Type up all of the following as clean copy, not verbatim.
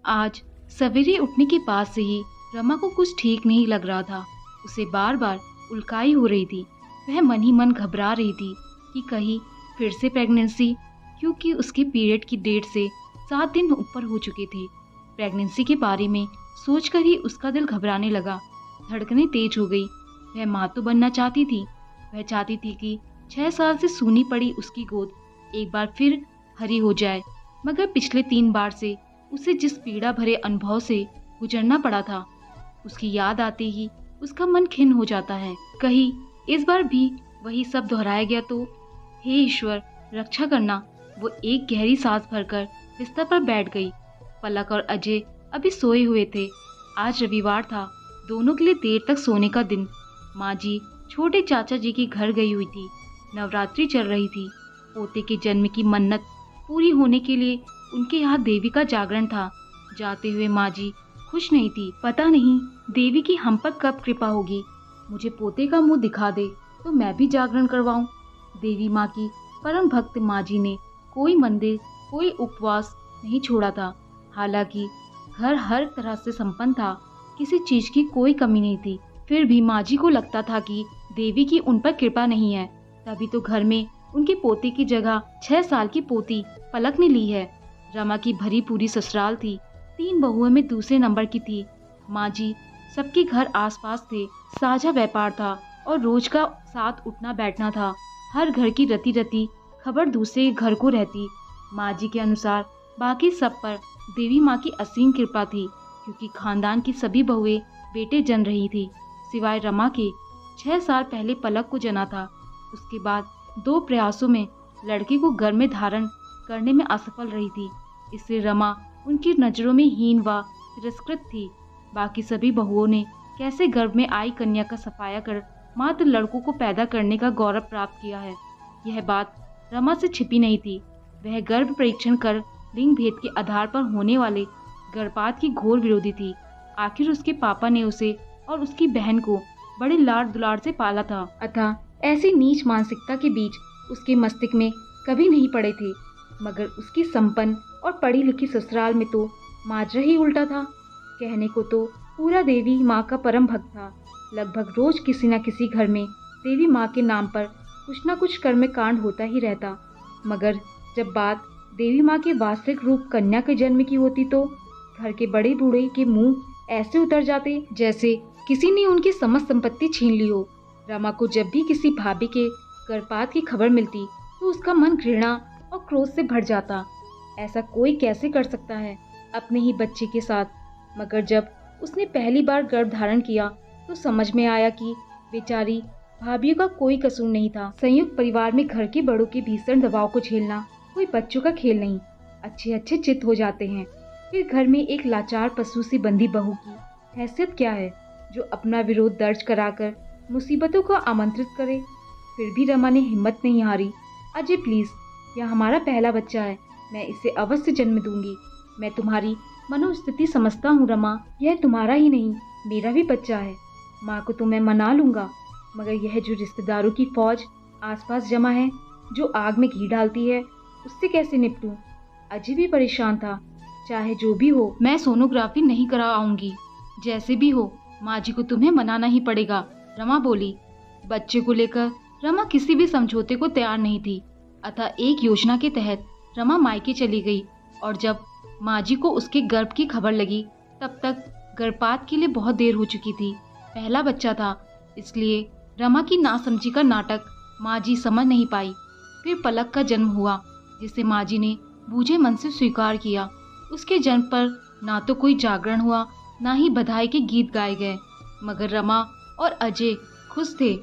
आज सवेरे उठने के बाद से ही रमा को कुछ ठीक नहीं लग रहा था। उसे बार बार उल्काई हो रही थी। वह मन ही मन घबरा रही थी कि कहीं फिर से प्रेगनेंसी, क्योंकि उसके पीरियड की डेट से 7 दिन ऊपर हो चुके थे। प्रेगनेंसी के बारे में सोचकर ही उसका दिल घबराने लगा, धड़कनें तेज हो गई। वह माँ तो बनना चाहती थी। वह चाहती थी कि 6 साल से सूनी पड़ी उसकी गोद एक बार फिर हरी हो जाए, मगर पिछले 3 बार से उसे जिस पीड़ा भरे अनुभव से गुजरना पड़ा था, उसकी याद आते ही उसका मन खिन्न हो जाता है। कहीं इस बार भी वही सब दोहराया गया तो हे ईश्वर रक्षा करना। वो एक गहरी सांस भरकर बिस्तर पर बैठ गई। पलक और अजय अभी सोए हुए थे। आज रविवार था, दोनों के लिए देर तक सोने का दिन। माँ जी छोटे चाचा जी के घर गई हुई थी। नवरात्रि चल रही थी। पोते के जन्म की मन्नत पूरी होने के लिए उनके यहाँ देवी का जागरण था। जाते हुए माँ जी खुश नहीं थी। पता नहीं देवी की हम पर कब कृपा होगी। मुझे पोते का मुंह दिखा दे तो मैं भी जागरण करवाऊं। देवी माँ की परम भक्त माँ जी ने कोई मंदिर, कोई उपवास नहीं छोड़ा था। हालांकि घर हर तरह से संपन्न था, किसी चीज की कोई कमी नहीं थी। फिर भी माँ जी को लगता था कि देवी की उन पर कृपा नहीं है। तभी तो घर में उनकी पोती की जगह 6 साल की पोती पलक ने ली है। रमा की भरी पूरी ससुराल थी। 3 बहुओं में दूसरे नंबर की थी। माँ जी सबके घर आसपास थे। साझा व्यापार था और रोज का साथ उठना बैठना था। हर घर की रती रती खबर दूसरे घर को रहती। माँ जी के अनुसार बाकी सब पर देवी माँ की असीम कृपा थी, क्योंकि खानदान की सभी बहुएं बेटे जन रही थी, सिवाय रमा के। 6 साल पहले पलक को जना था। उसके बाद 2 प्रयासों में लड़के को गर्भ में धारण करने में असफल रही थी। इससे रमा उनकी नजरों में हीन व तिरस्कृत थी। बाकी सभी बहुओं ने कैसे गर्भ में आई कन्या का सफाया कर मात्र लड़कों को पैदा करने का गौरव प्राप्त किया है, यह बात रमा से छिपी नहीं थी। वह गर्भ परीक्षण कर लिंग भेद के आधार पर होने वाले गर्भपात की घोर विरोधी थी। आखिर उसके पापा ने उसे और उसकी बहन को बड़े लाड़ दुलार से पाला था, अतः ऐसी नीच मानसिकता के बीच उसके मस्तिष्क में कभी नहीं पड़े थे। मगर उसकी संपन्न और पढ़ी लिखी ससुराल में तो माजरा ही उल्टा था। कहने को तो पूरा देवी माँ का परम भक्त था। लगभग रोज किसी न किसी घर में देवी माँ के नाम पर कुछ न कुछ कर्म कांड होता ही रहता। मगर जब बात देवी माँ के वास्तविक रूप कन्या के जन्म की होती तो घर के बड़े बूढ़े के मुंह ऐसे उतर जाते जैसे किसी ने उनकी समस्त संपत्ति छीन ली हो। रमा को जब भी किसी भाभी के गर्भपात की खबर मिलती तो उसका मन घृणा और क्रोध से भर जाता। ऐसा कोई कैसे कर सकता है अपने ही बच्चे के साथ। मगर जब उसने पहली बार गर्भ धारण किया तो समझ में आया कि बेचारी भाभीयों का कोई कसूर नहीं था। संयुक्त परिवार में घर के बड़ों के भीषण दबाव को झेलना कोई बच्चों का खेल नहीं। अच्छे अच्छे चित्त हो जाते हैं। फिर घर में एक लाचार पशु सी बंधी बहू की हैसियत क्या है जो अपना विरोध दर्ज कराकर मुसीबतों को आमंत्रित करे। फिर भी रमा ने हिम्मत नहीं हारी। अजय प्लीज, यह हमारा पहला बच्चा है, मैं इसे अवश्य जन्म दूंगी। मैं तुम्हारी मनोस्थिति समझता हूँ रमा, यह तुम्हारा ही नहीं मेरा भी बच्चा है। माँ को तो मैं मना लूंगा, मगर यह जो रिश्तेदारों की फौज आसपास जमा है, जो आग में घी डालती है, उससे कैसे निपटूं? अजय भी परेशान था। चाहे जो भी हो, मैं सोनोग्राफी नहीं कराऊंगी। जैसे भी हो माँ जी को तुम्हें मनाना ही पड़ेगा, रमा बोली। बच्चे को लेकर रमा किसी भी समझौते को तैयार नहीं थी। अतः एक योजना के तहत रमा मायके चली गई और जब माँ जी को उसके गर्भ की खबर लगी तब तक गर्भपात के लिए बहुत देर हो चुकी थी। पहला बच्चा था, इसलिए रमा की नासमझी का नाटक माँ जी समझ नहीं पाई। फिर पलक का जन्म हुआ, जिसे माँ जी ने बूझे मन से स्वीकार किया। उसके जन्म पर ना तो कोई जागरण हुआ, ना ही बधाई के गीत गाए गए। मगर रमा और अजय खुश थे।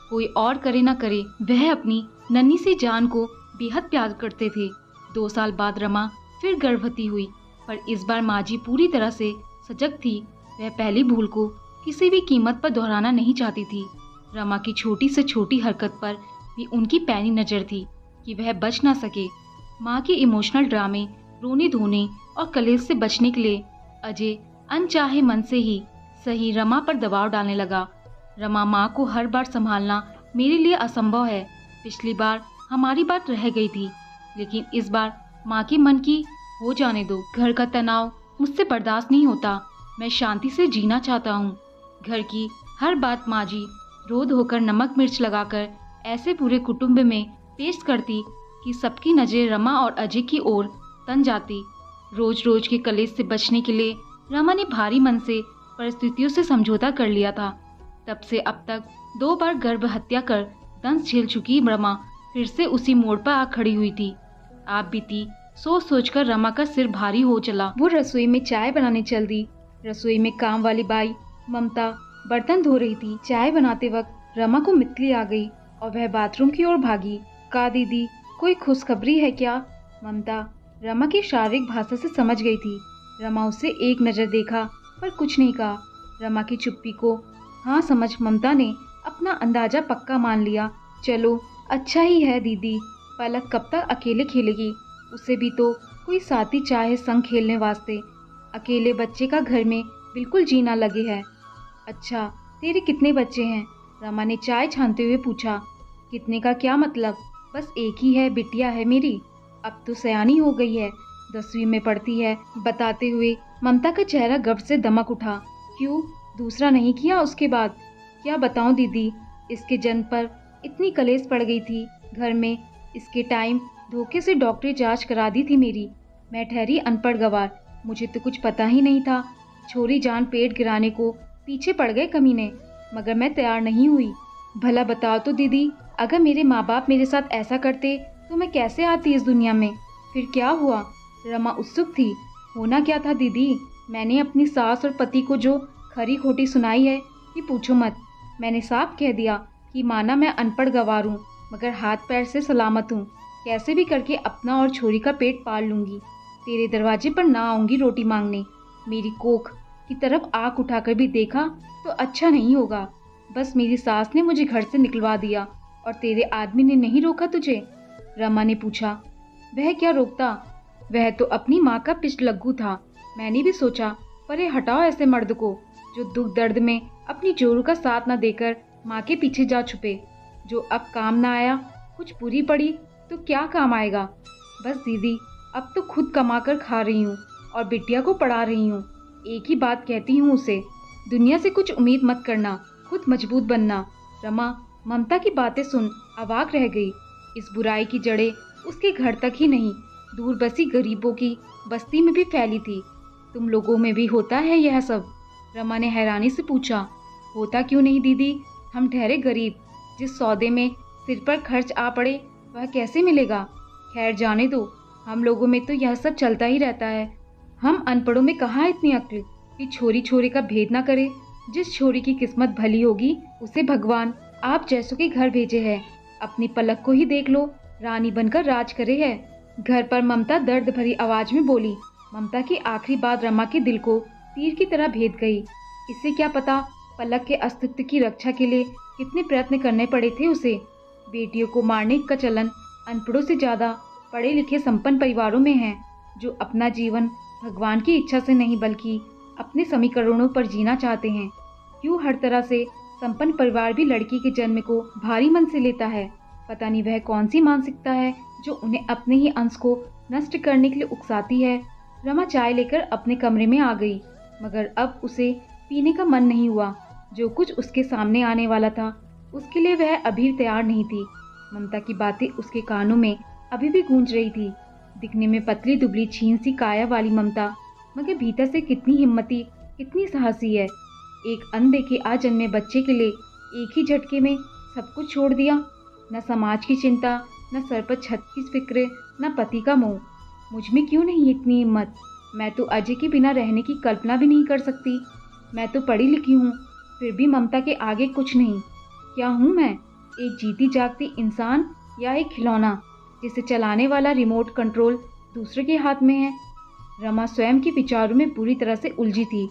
कोई और करे ना करे, वह अपनी नन्ही सी जान को बेहद प्यार करते थे। 2 साल बाद रमा फिर गर्भवती हुई, पर इस बार माँ जी पूरी तरह से सजग थी। वह पहली भूल को किसी भी कीमत पर दोहराना नहीं चाहती थी। रमा की छोटी से छोटी हरकत पर भी उनकी पैनी नजर थी कि वह बच ना सके। माँ के इमोशनल ड्रामे, रोने धोने और कलेश से बचने के लिए अजय अनचाहे मन से ही सही रमा पर दबाव डालने लगा। रमा, माँ को हर बार संभालना मेरे लिए असंभव है। पिछली बार हमारी बात रह गई थी, लेकिन इस बार माँ के मन की हो जाने दो। घर का तनाव मुझसे बर्दाश्त नहीं होता। मैं शांति से जीना चाहता हूँ। घर की हर बात माँ जी रो धोकर नमक मिर्च लगाकर ऐसे पूरे कुटुंब में पेश करती कि सबकी नजरें रमा और अजय की ओर तन जाती। रोज रोज के कलेश से बचने के लिए रमा ने भारी मन से परिस्थितियों से समझौता कर लिया था। तब से अब तक 2 बार गर्भ हत्या कर दंश झेल चुकी रमा फिर से उसी मोड़ पर आ खड़ी हुई थी। आप बीती सोच सोचकर रमा का सिर भारी हो चला। वो रसोई में चाय बनाने चल दी। रसोई में काम वाली बाई ममता बर्तन धो रही थी। चाय बनाते वक्त रमा को मितली आ गई और वह बाथरूम की ओर भागी। का दीदी, कोई खुशखबरी है क्या? ममता रमा की शारीरिक भाषा से समझ गई थी। रमा उसे एक नजर देखा पर कुछ नहीं कहा। रमा की चुप्पी को हाँ समझ ममता ने अपना अंदाजा पक्का मान लिया। चलो अच्छा ही है दीदी, पलक कब तक अकेले खेलेगी? उसे भी तो कोई साथी चाहे संग खेलने वास्ते। अकेले बच्चे का घर में बिल्कुल जीना लगे है। अच्छा, तेरे कितने बच्चे हैं? रमा ने चाय छानते हुए पूछा। कितने का क्या मतलब? बस एक ही है, बिटिया है मेरी। अब तो सयानी हो गई है, 10वीं में पढ़ती है। बताते हुए ममता का चेहरा गर्व से दमक उठा। क्यों, दूसरा नहीं किया उसके बाद? क्या बताऊं दीदी, इसके जन्म पर इतनी कलेश पड़ गई थी घर में। इसके टाइम धोखे से डॉक्टरी जांच करा दी थी मेरी। मैं ठहरी अनपढ़ गवार, मुझे तो कुछ पता ही नहीं था। छोरी जान पेट गिराने को पीछे पड़ गए कमीने, मगर मैं तैयार नहीं हुई। भला बताओ तो दीदी, अगर मेरे माँ बाप मेरे साथ ऐसा करते तो मैं कैसे आती इस दुनिया में? फिर क्या हुआ? रमा उत्सुक थी। होना क्या था दीदी, मैंने अपनी सास और पति को जो खरी खोटी सुनाई है कि पूछो मत। मैंने साफ कह दिया कि माना मैं अनपढ़ गवार हूँ, मगर हाथ पैर से सलामत हूँ। कैसे भी करके अपना और छोरी का पेट पाल लूंगी। तेरे दरवाजे पर ना आऊंगी रोटी मांगने। मेरी कोख की तरफ आंख उठाकर भी देखा तो अच्छा नहीं होगा। बस मेरी सास ने मुझे घर से निकलवा दिया और तेरे आदमी ने नहीं रोका तुझे? रमा ने पूछा। वह क्या रोकता, वह तो अपनी माँ का पिछलग्गू था। मैंने भी सोचा, परे हटाओ ऐसे मर्द को जो दुख दर्द में अपनी जोरू का साथ न देकर माँ के पीछे जा छुपे। जो अब काम ना आया, कुछ बुरी पड़ी तो क्या काम आएगा? बस दीदी, अब तो खुद कमा कर खा रही हूँ और बिटिया को पढ़ा रही हूँ। एक ही बात कहती हूँ उसे, दुनिया से कुछ उम्मीद मत करना, खुद मजबूत बनना। रमा ममता की बातें सुन अवाक रह गई। इस बुराई की जड़ें उसके घर तक ही नहीं, दूर बसी गरीबों की बस्ती में भी फैली थी। तुम लोगों में भी होता है यह सब? रमा ने हैरानी से पूछा। होता क्यों नहीं दीदी, हम ठहरे गरीब। जिस सौदे में सिर पर खर्च आ पड़े वह कैसे मिलेगा? खैर जाने दो, हम लोगों में तो यह सब चलता ही रहता है। हम अनपढ़ों में कहाँ इतनी अक्ल कि छोरी छोरी का भेद ना करे। जिस छोरी की किस्मत भली होगी उसे भगवान आप जैसों के घर भेजे है। अपनी पलक को ही देख लो, रानी बनकर राज करे है। घर पर ममता दर्द भरी आवाज में बोली। ममता की आखिरी बात रमा के दिल को तीर की तरह भेद गई। इससे क्या पता पलक के अस्तित्व की रक्षा के लिए कितने प्रयत्न करने पड़े थे उसे। बेटियों को मारने का चलन अनपढ़ों से ज्यादा पढ़े लिखे संपन्न परिवारों में है, जो अपना जीवन भगवान की इच्छा से नहीं बल्कि अपने समीकरणों पर जीना चाहते हैं। क्यों हर तरह से संपन्न परिवार भी लड़की के जन्म को भारी मन से लेता है। पता नहीं वह कौन सी मानसिकता है जो उन्हें अपने ही अंश को नष्ट करने के लिए उकसाती है। रमा चाय लेकर अपने कमरे में आ गई, मगर अब उसे पीने का मन नहीं हुआ। जो कुछ उसके सामने आने वाला था उसके लिए वह अभी तैयार नहीं थी। ममता की बातें उसके कानों में अभी भी गूंज रही थी। दिखने में पतली दुबली छीन सी काया वाली ममता, मगर भीतर से कितनी हिम्मती, कितनी साहसी है। एक अनदेखे आजन्मे बच्चे के लिए एक ही झटके में सब कुछ छोड़ दिया। न समाज की चिंता, न सर पर छत की फिक्र, न पति का मोह। मुझ में क्यों नहीं इतनी हिम्मत? मैं तो अजय के बिना रहने की कल्पना भी नहीं कर सकती। मैं तो पढ़ी लिखी हूँ, फिर भी ममता के आगे कुछ नहीं। क्या हूँ मैं? एक जीती जागती इंसान या एक खिलौना जिसे चलाने वाला रिमोट कंट्रोल दूसरे के हाथ में है? रमा स्वयं के विचारों में पूरी तरह से उलझी थी।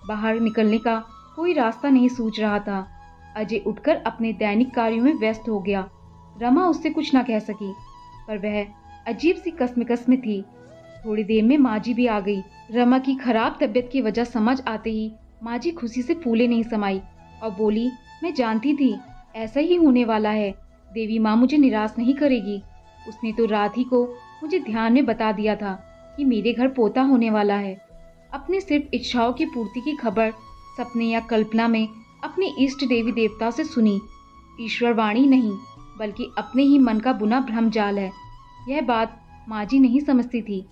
बाहर निकलने का कोई रास्ता नहीं सूझ रहा था। अजय उठकर अपने दैनिक कार्यों में व्यस्त हो गया। रमा उससे कुछ ना कह सकी, पर वह अजीब सी कसमकस में थी। थोड़ी देर में माँ जी भी आ गई। रमा की खराब तबीयत की वजह समझ आते ही माँ जी खुशी से फूले नहीं समाई और बोली, मैं जानती थी ऐसा ही होने वाला है। देवी माँ मुझे निराश नहीं करेगी। उसने तो रात ही को मुझे ध्यान में बता दिया था कि मेरे घर पोता होने वाला है। अपने सिर्फ इच्छाओं की पूर्ति की खबर सपने या कल्पना में अपने इष्ट देवी देवता से सुनी। ईश्वर वाणी नहीं, बल्कि अपने ही मन का बुना भ्रम जाल है। यह बात माँ जी नहीं समझती थी।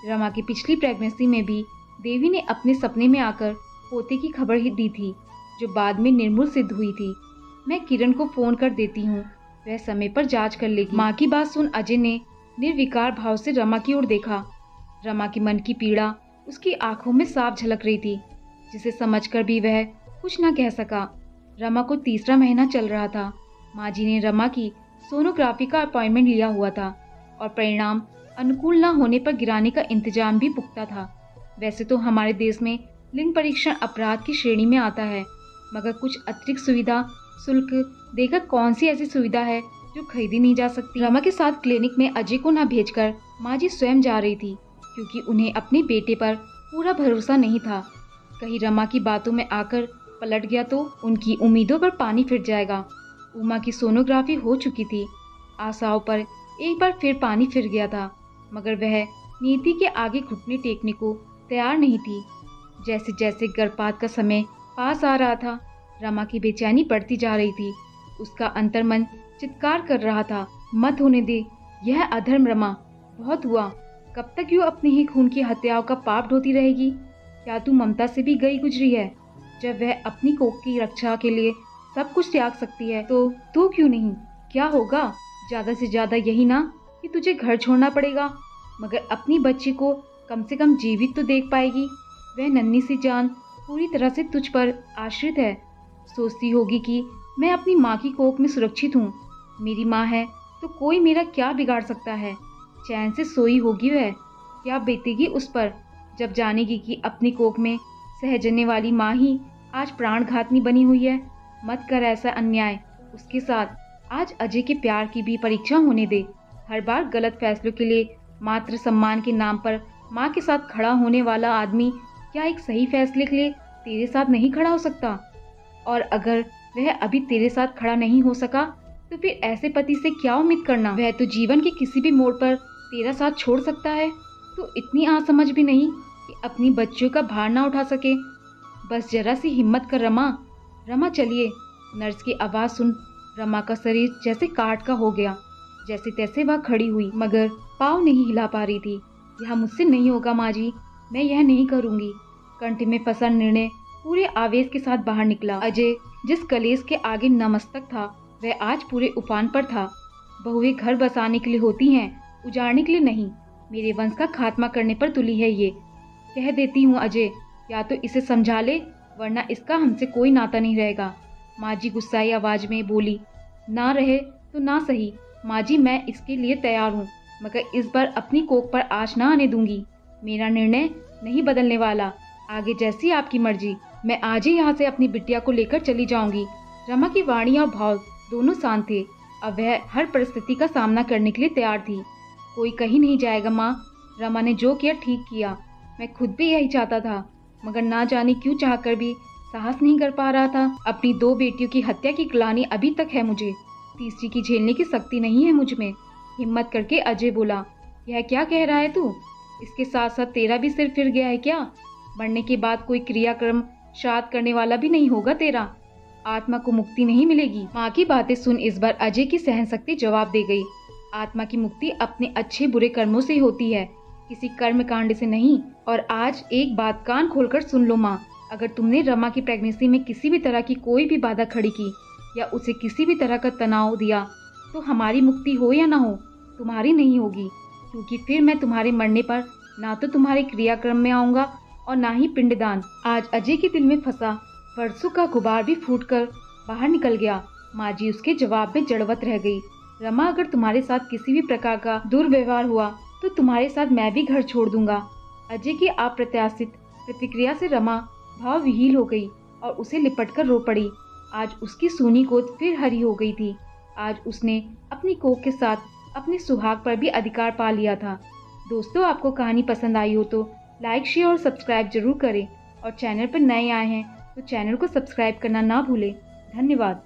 रमा की पिछली प्रेगनेंसी में भी देवी ने अपने सपने में आकर पोते की खबर ही दी थी, जो बाद में निर्मूल सिद्ध हुई थी। मैं किरण को फोन कर देती हूँ, वह समय पर जांच कर लेगी। माँ की बात सुन अजय ने निर्विकार भाव से रमा की ओर देखा। रमा की मन की पीड़ा उसकी आंखों में साफ झलक रही थी, जिसे समझकर भी वह कुछ न कह सका। रमा को तीसरा महीना चल रहा था। माँ जी ने रमा की सोनोग्राफी का अपॉइंटमेंट लिया हुआ था और परिणाम अनुकूल न होने पर गिराने का इंतजाम भी पुख्ता था। वैसे तो हमारे देश में लिंग परीक्षण अपराध की श्रेणी में आता है, मगर कुछ अतिरिक्त सुविधा शुल्क देकर कौन सी ऐसी सुविधा है जो खरीदी नहीं जा सकती। रमा के साथ क्लिनिक में अजय को न भेजकर माँ जी स्वयं जा रही थी, क्योंकि उन्हें अपने बेटे पर पूरा भरोसा नहीं था। कहीं रमा की बातों में आकर पलट गया तो उनकी उम्मीदों पर पानी फिर जाएगा। उमा की सोनोग्राफी हो चुकी थी। आशाओं पर एक बार फिर पानी फिर गया था, मगर वह नीति के आगे घुटने टेकने को तैयार नहीं थी। जैसे जैसे गर्भपात का समय पास आ रहा था, रमा की बेचैनी बढ़ती जा रही थी। उसका अंतर्मन चित्कार कर रहा था, मत होने दे, यह अधर्म रमा, बहुत हुआ। कब तक यूँ अपने ही खून की हत्याओं का पाप ढोती रहेगी? क्या तू ममता से भी गई गुजरी है? जब वह अपनी कोख की रक्षा के लिए सब कुछ त्याग सकती है, तो तू क्यों नहीं? क्या होगा? ज्यादा से ज्यादा यही ना कि तुझे घर छोड़ना पड़ेगा, मगर अपनी बच्ची को कम से कम जीवित तो देख पाएगी। वह नन्ही सी जान पूरी तरह से तुझ पर आश्रित है। सोचती होगी कि मैं अपनी माँ की कोख में सुरक्षित हूँ। मेरी माँ है तो कोई मेरा क्या बिगाड़ सकता है। चैन से सोई होगी वह। क्या बीतेगी उस पर जब जानेगी कि अपनी कोख में सहजने वाली माँ ही आज प्राणघातनी बनी हुई है। मत कर ऐसा अन्याय उसके साथ। आज अजय के प्यार की भी परीक्षा होने दे। हर बार गलत फैसलों के लिए मात्र सम्मान के नाम पर माँ के साथ खड़ा होने वाला आदमी क्या एक सही फैसले के लिए तेरे साथ नहीं खड़ा हो सकता? और अगर वह अभी तेरे साथ खड़ा नहीं हो सका तो फिर ऐसे पति से क्या उम्मीद करना? वह तो जीवन के किसी भी मोड़ पर तेरा साथ छोड़ सकता है। तो इतनी आसमझ भी नहीं कि अपनी बच्चियों का भार ना उठा सके। बस जरा सी हिम्मत कर रमा। रमा चलिए। नर्स की आवाज़ सुन रमा का शरीर जैसे काठ का हो गया। जैसे तैसे वह खड़ी हुई, मगर पाँव नहीं हिला पा रही थी। यह मुझसे नहीं होगा माँ जी, मैं यह नहीं करूँगी। कंठ में फंसा निर्णय पूरे आवेश के साथ बाहर निकला। अजय जिस कलेश के आगे नतमस्तक था, वह आज पूरे उफान पर था। बहुएं घर बसाने के लिए होती हैं, उजाड़ने के लिए नहीं। मेरे वंश का खात्मा करने पर तुली है ये। कह देती हूँ अजय, या तो इसे समझा ले, वरना इसका हमसे कोई नाता नहीं रहेगा। माँ जी गुस्साई आवाज में बोली। ना रहे तो ना सही माँ जी, मैं इसके लिए तैयार हूँ, मगर इस बार अपनी कोख पर आँच ना आने दूंगी। मेरा निर्णय नहीं बदलने वाला। आगे जैसी आपकी मर्जी। मैं आज ही यहाँ से अपनी बिटिया को लेकर चली जाऊंगी। रमा की वाणी और भाव दोनों शांत थे। अब वह हर परिस्थिति का सामना करने के लिए तैयार थी। कोई कहीं नहीं जाएगा माँ। रमा ने जो किया ठीक किया। मैं खुद भी यही चाहता था, मगर ना जाने क्यों चाहकर भी साहस नहीं कर पा रहा था। अपनी 2 बेटियों की हत्या की ग्लानि अभी तक है मुझे। तीसरी की झेलने की शक्ति नहीं है मुझ में। हिम्मत करके अजय बोला। यह क्या कह रहा है तू? इसके साथ साथ तेरा भी सिर फिर गया है क्या? मरने के बाद कोई क्रियाक्रम श्राद्ध करने वाला भी नहीं होगा तेरा। आत्मा को मुक्ति नहीं मिलेगी। माँ की बातें सुन इस बार अजय की सहनशक्ति जवाब दे गई। आत्मा की मुक्ति अपने अच्छे बुरे कर्मों से होती है, किसी कर्म कांड से नहीं। और आज एक बात कान खोलकर सुन लो माँ, अगर तुमने रमा की प्रेगनेंसी में किसी भी तरह की कोई भी बाधा खड़ी की या उसे किसी भी तरह का तनाव दिया, तो हमारी मुक्ति हो या ना हो, तुम्हारी नहीं होगी। क्योंकि फिर मैं तुम्हारे मरने पर ना तो तुम्हारे क्रियाक्रम में आऊंगा और ना ही पिंडदान। आज अजय के दिल में फंसा वर्षों का गुबार भी फूटकर बाहर निकल गया। माँ जी उसके जवाब में जड़वत रह गई। रमा, अगर तुम्हारे साथ किसी भी प्रकार का दुर्व्यवहार हुआ तो तुम्हारे साथ मैं भी घर छोड़ दूंगा। अजय की अप्रत्याशित प्रतिक्रिया से रमा भाव विहीन हो गई और उसे लिपटकर रो पड़ी। आज उसकी सूनी गोद फिर हरी हो गई थी। आज उसने अपनी कोख के साथ अपने सुहाग पर भी अधिकार पा लिया था। दोस्तों, आपको कहानी पसंद आई हो तो लाइक, शेयर और सब्सक्राइब जरूर करें और चैनल पर नए आए हैं तो चैनल को सब्सक्राइब करना ना भूलें। धन्यवाद।